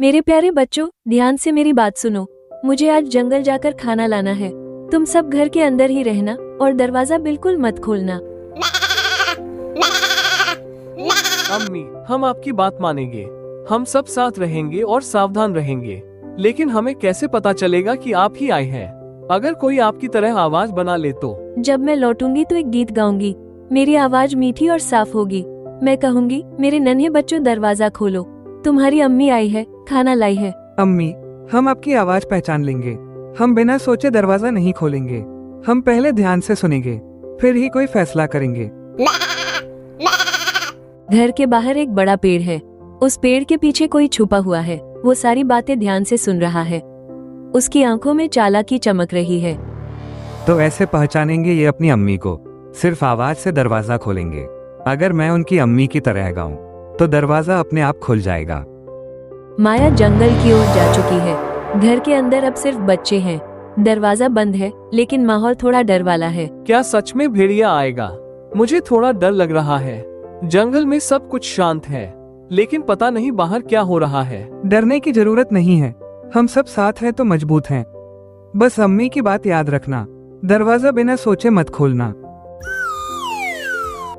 मेरे प्यारे बच्चों, ध्यान से मेरी बात सुनो। मुझे आज जंगल जाकर खाना लाना है। तुम सब घर के अंदर ही रहना और दरवाजा बिल्कुल मत खोलना। अम्मी, हम आपकी बात मानेंगे। हम सब साथ रहेंगे और सावधान रहेंगे। लेकिन हमें कैसे पता चलेगा कि आप ही आए हैं? अगर कोई आपकी तरह आवाज बना ले तो? जब मैं लौटूंगी तो एक गीत गाऊंगी। मेरी आवाज मीठी और साफ होगी। मैं कहूंगी, मेरे नन्हे बच्चों दरवाजा खोलो, तुम्हारी अम्मी आई है, खाना लाई है। अम्मी, हम आपकी आवाज पहचान लेंगे। हम बिना सोचे दरवाजा नहीं खोलेंगे। हम पहले ध्यान से सुनेंगे, फिर ही कोई फैसला करेंगे। घर के बाहर एक बड़ा पेड़ है। उस पेड़ के पीछे कोई छुपा हुआ है। वो सारी बातें ध्यान से सुन रहा है। उसकी आंखों में चालाकी चमक रही है। तो ऐसे पहचानेंगे ये अपनी अम्मी को। सिर्फ आवाज से दरवाजा खोलेंगे। अगर मैं उनकी अम्मी की तरह गाऊं, तो दरवाजा अपने आप खुल जाएगा। माया जंगल की ओर जा चुकी है। घर के अंदर अब सिर्फ बच्चे हैं। दरवाजा बंद है, लेकिन माहौल थोड़ा डर वाला है। क्या सच में भेड़िया आएगा? मुझे थोड़ा डर लग रहा है। जंगल में सब कुछ शांत है, लेकिन पता नहीं बाहर क्या हो रहा है। डरने की जरूरत नहीं है। हम सब साथ हैं तो मजबूत हैं। बस अम्मी की बात याद रखना, दरवाजा बिना सोचे मत खोलना।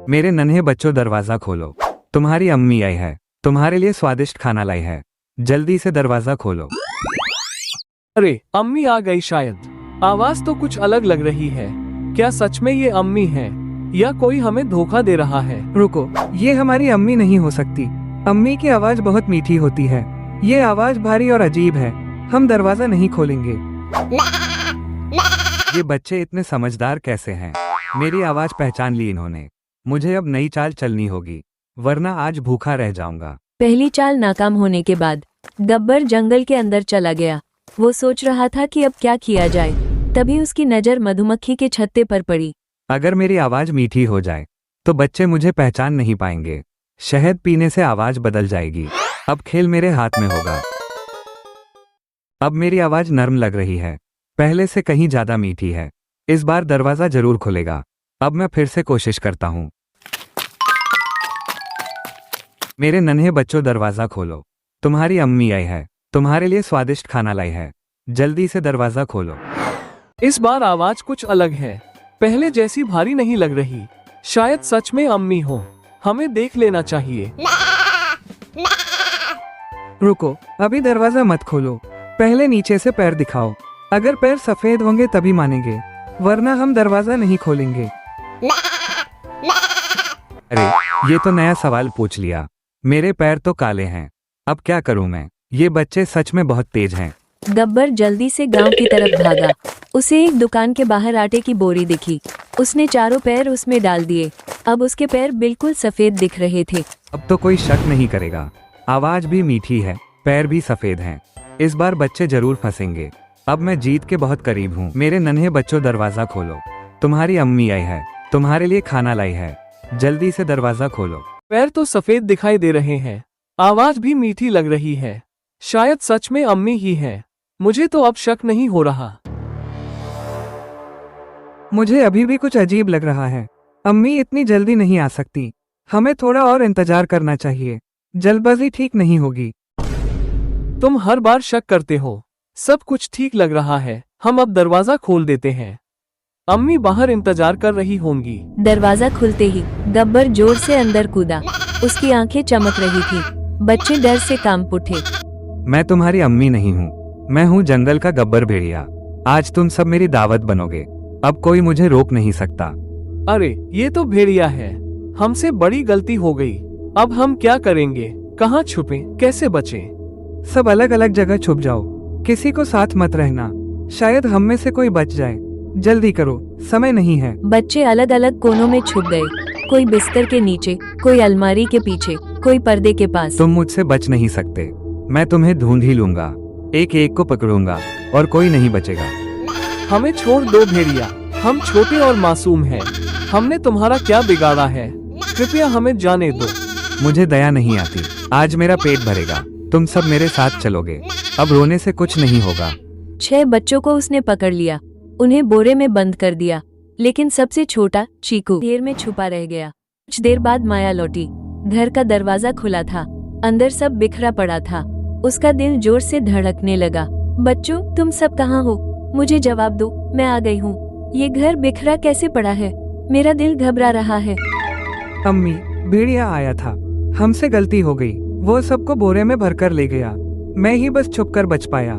मेरे नन्हे बच्चों दरवाजा खोलो, तुम्हारी अम्मी आई है, तुम्हारे लिए स्वादिष्ट खाना लाई है। जल्दी से दरवाजा खोलो। अरे, अम्मी आ गई शायद। आवाज तो कुछ अलग लग रही है। क्या सच में ये अम्मी है या कोई हमें धोखा दे रहा है? रुको, ये हमारी अम्मी नहीं हो सकती। अम्मी की आवाज बहुत मीठी होती है। ये आवाज भारी और अजीब है। हम दरवाजा नहीं खोलेंगे। ये बच्चे इतने समझदार कैसे हैं? मेरी आवाज पहचान ली इन्होंने। मुझे अब नई चाल चलनी होगी, वरना आज भूखा रह जाऊंगा। पहली चाल नाकाम होने के बाद गब्बर जंगल के अंदर चला गया। वो सोच रहा था कि अब क्या किया जाए। तभी उसकी नजर मधुमक्खी के छत्ते पर पड़ी। अगर मेरी आवाज मीठी हो जाए तो बच्चे मुझे पहचान नहीं पाएंगे। शहद पीने से आवाज बदल जाएगी। अब खेल मेरे हाथ में होगा। अब मेरी आवाज नर्म लग रही है, पहले से कहीं ज्यादा मीठी है। इस बार दरवाजा जरूर खुलेगा। अब मैं फिर से कोशिश करता हूँ। मेरे नन्हे बच्चों दरवाजा खोलो, तुम्हारी अम्मी आई है, तुम्हारे लिए स्वादिष्ट खाना लाई है। जल्दी से दरवाजा खोलो। इस बार आवाज कुछ अलग है, पहले जैसी भारी नहीं लग रही। शायद सच में अम्मी हो। हमें देख लेना चाहिए। रुको, अभी दरवाजा मत खोलो। पहले नीचे से पैर दिखाओ। अगर पैर सफेद होंगे तभी मानेंगे, वरना हम दरवाजा नहीं खोलेंगे। अरे, ये तो नया सवाल पूछ लिया। मेरे पैर तो काले हैं, अब क्या करूं मैं? ये बच्चे सच में बहुत तेज हैं। गब्बर जल्दी से गांव की तरफ भागा। उसे एक दुकान के बाहर आटे की बोरी दिखी। उसने चारों पैर उसमें डाल दिए। अब उसके पैर बिल्कुल सफेद दिख रहे थे। अब तो कोई शक नहीं करेगा। आवाज भी मीठी है, पैर भी सफेद हैं। इस बार बच्चे जरूर फंसेंगे। अब मैं जीत के बहुत करीब हूँ। मेरे नन्हे बच्चों दरवाजा खोलो, तुम्हारी अम्मी आई है, तुम्हारे लिए खाना लाई है। जल्दी से दरवाजा खोलो। पैर तो सफेद दिखाई दे रहे हैं, आवाज भी मीठी लग रही है। शायद सच में अम्मी ही है। मुझे तो अब शक नहीं हो रहा। मुझे अभी भी कुछ अजीब लग रहा है। अम्मी इतनी जल्दी नहीं आ सकती। हमें थोड़ा और इंतजार करना चाहिए। जल्दबाजी ठीक नहीं होगी। तुम हर बार शक करते हो। सब कुछ ठीक लग रहा है। हम अब दरवाजा खोल देते हैं। अम्मी बाहर इंतजार कर रही होंगी। दरवाजा खुलते ही गब्बर जोर से अंदर कूदा। उसकी आंखें चमक रही थी। बच्चे डर से कांप उठे। मैं तुम्हारी अम्मी नहीं हूँ, मैं हूँ जंगल का गब्बर भेड़िया। आज तुम सब मेरी दावत बनोगे। अब कोई मुझे रोक नहीं सकता। अरे, ये तो भेड़िया है। हमसे बड़ी गलती हो गई। अब हम क्या करेंगे? कहाँ छुपें? कैसे बचें? सब अलग अलग जगह छुप जाओ। किसी को साथ मत रहना, शायद हम में से कोई बच जाए। जल्दी करो, समय नहीं है। बच्चे अलग अलग कोनों में छुप गए। कोई बिस्तर के नीचे, कोई अलमारी के पीछे, कोई पर्दे के पास। तुम मुझसे बच नहीं सकते। मैं तुम्हें ढूंढ ही लूंगा, एक एक को पकड़ूंगा और कोई नहीं बचेगा। हमें छोड़ दो भेड़िया, हम छोटे और मासूम हैं। हमने तुम्हारा क्या बिगाड़ा है? कृपया हमें जाने दो। मुझे दया नहीं आती। आज मेरा पेट भरेगा, तुम सब मेरे साथ चलोगे। अब रोने से कुछ नहीं होगा। 6 बच्चों को उसने पकड़ लिया। उन्हें बोरे में बंद कर दिया, लेकिन सबसे छोटा चीकू ढेर में छुपा रह गया। कुछ देर बाद माया लौटी। घर का दरवाजा खुला था। अंदर सब बिखरा पड़ा था। उसका दिल जोर से धड़कने लगा। बच्चों, तुम सब कहाँ हो? मुझे जवाब दो, मैं आ गई हूँ। ये घर बिखरा कैसे पड़ा है? मेरा दिल घबरा रहा है। अम्मी, भेड़िया आया था, हमसे गलती हो गई। वो सबको बोरे में भरकर ले गया, मैं ही बस छुपकर बच पाया।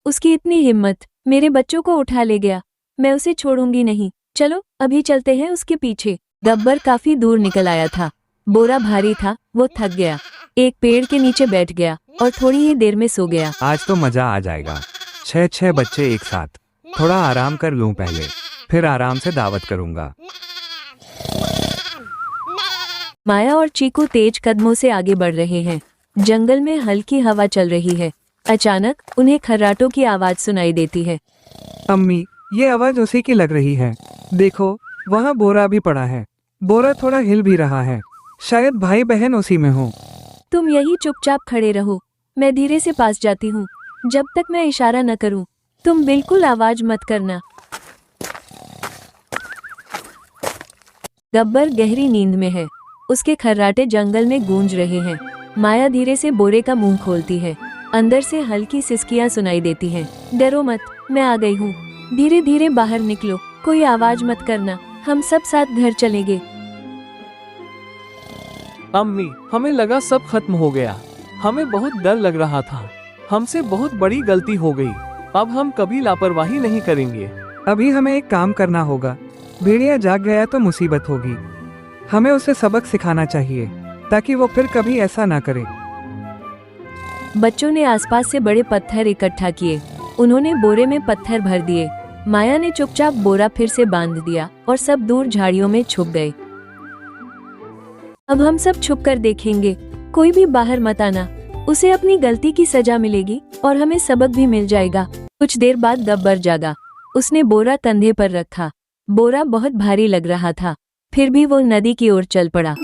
उसकी इतनी हिम्मत, मेरे बच्चों को उठा ले गया। मैं उसे छोड़ूंगी नहीं। चलो अभी चलते हैं उसके पीछे। गब्बर काफी दूर निकल आया था। बोरा भारी था, वो थक गया। एक पेड़ के नीचे बैठ गया और थोड़ी ही देर में सो गया। आज तो मजा आ जाएगा। 6 बच्चे एक साथ। थोड़ा आराम कर लूं पहले, फिर आराम से दावत करूंगा। माया और चीकू तेज कदमों से आगे बढ़ रहे हैं। जंगल में हल्की हवा चल रही है। अचानक उन्हें खर्राटों की आवाज सुनाई देती है। अम्मी, ये आवाज उसी की लग रही है। देखो, वहाँ बोरा भी पड़ा है। बोरा थोड़ा हिल भी रहा है। शायद भाई बहन उसी में हो। तुम यही चुपचाप खड़े रहो, मैं धीरे से पास जाती हूँ। जब तक मैं इशारा न करूँ, तुम बिल्कुल आवाज मत करना। गब्बर गहरी नींद में है। उसके खर्राटे जंगल में गूंज रहे हैं। माया धीरे से बोरे का मुंह खोलती है। अंदर से हल्की सिसकियां सुनाई देती हैं। डरो मत, मैं आ गई हूँ। धीरे धीरे बाहर निकलो, कोई आवाज मत करना। हम सब साथ घर चलेंगे। अम्मी, हमें लगा सब खत्म हो गया। हमें बहुत डर लग रहा था। हमसे बहुत बड़ी गलती हो गई। अब हम कभी लापरवाही नहीं करेंगे। अभी हमें एक काम करना होगा। भेड़िया जाग गया तो मुसीबत होगी। हमें उसे सबक सिखाना चाहिए ताकि वो फिर कभी ऐसा ना करे। बच्चों ने आसपास से बड़े पत्थर इकट्ठा किए। उन्होंने बोरे में पत्थर भर दिए। माया ने चुपचाप बोरा फिर से बांध दिया और सब दूर झाड़ियों में छुप गए। अब हम सब छुप कर देखेंगे, कोई भी बाहर मत आना। उसे अपनी गलती की सजा मिलेगी और हमें सबक भी मिल जाएगा। कुछ देर बाद गब्बर जागा। उसने बोरा कंधे पर रखा। बोरा बहुत भारी लग रहा था, फिर भी वो नदी की ओर चल पड़ा।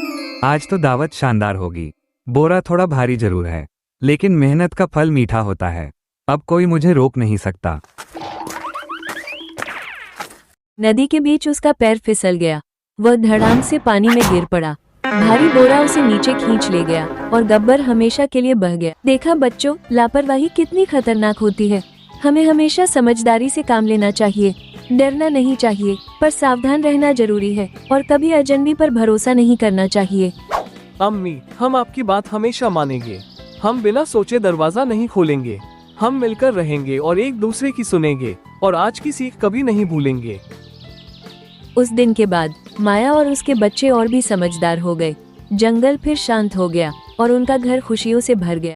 आज तो दावत शानदार होगी। बोरा थोड़ा भारी जरूर है, लेकिन मेहनत का फल मीठा होता है। अब कोई मुझे रोक नहीं सकता। नदी के बीच उसका पैर फिसल गया। वह धड़ाम से पानी में गिर पड़ा। भारी बोरा उसे नीचे खींच ले गया और गब्बर हमेशा के लिए बह गया। देखा बच्चों, लापरवाही कितनी खतरनाक होती है। हमें हमेशा समझदारी से काम लेना चाहिए। डरना नहीं चाहिए, पर सावधान रहना जरूरी है और कभी अजनबी पर भरोसा नहीं करना चाहिए। अम्मी, हम आपकी बात हमेशा मानेंगे। हम बिना सोचे दरवाजा नहीं खोलेंगे। हम मिलकर रहेंगे और एक दूसरे की सुनेंगे और आज की सीख कभी नहीं भूलेंगे। उस दिन के बाद माया और उसके बच्चे और भी समझदार हो गए। जंगल फिर शांत हो गया और उनका घर खुशियों से भर गया।